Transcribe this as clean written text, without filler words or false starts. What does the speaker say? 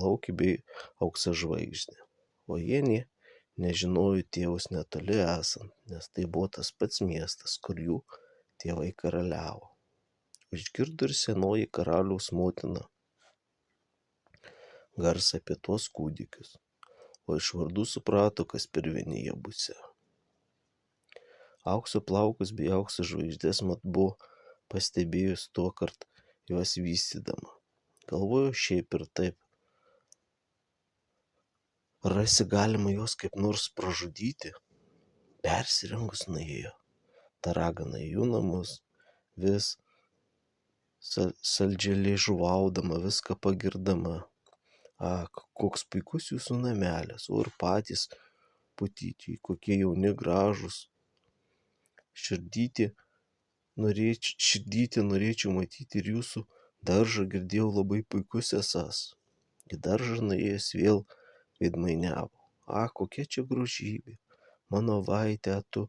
raudonplaukį bei auksažvaigždę. O jie nežinojo tėvus netoli esant, nes tai buvo tas pats miestas, kur jų tėvai karaliavo. Išgirdo ir senoji karaliaus motina garsą apie tuos kūdikius, o iš vardų suprato, kas pirmini jie būsią. Aukso plaukus bei aukso žvaigždės mat buvo pastebėjus tuokart juos vystydama. Galvojo šiaip ir taip, rasi galima juos kaip nors pražudyti. Persirengus nuėjo ta ragana į jų namus, vis saldžiai liežuvaudama, viską pagirdama. Ak, koks puikus jūsų namelis, o ir patys putyčiai, kokie jauni gražūs. Širdytį norėčiau matyti ir jūsų daržą, girdėjau labai puikus esąs. Į daržą nuėjęs vėl veidmainiavo. Ak, kokia čia grožybė, mano vaite, tu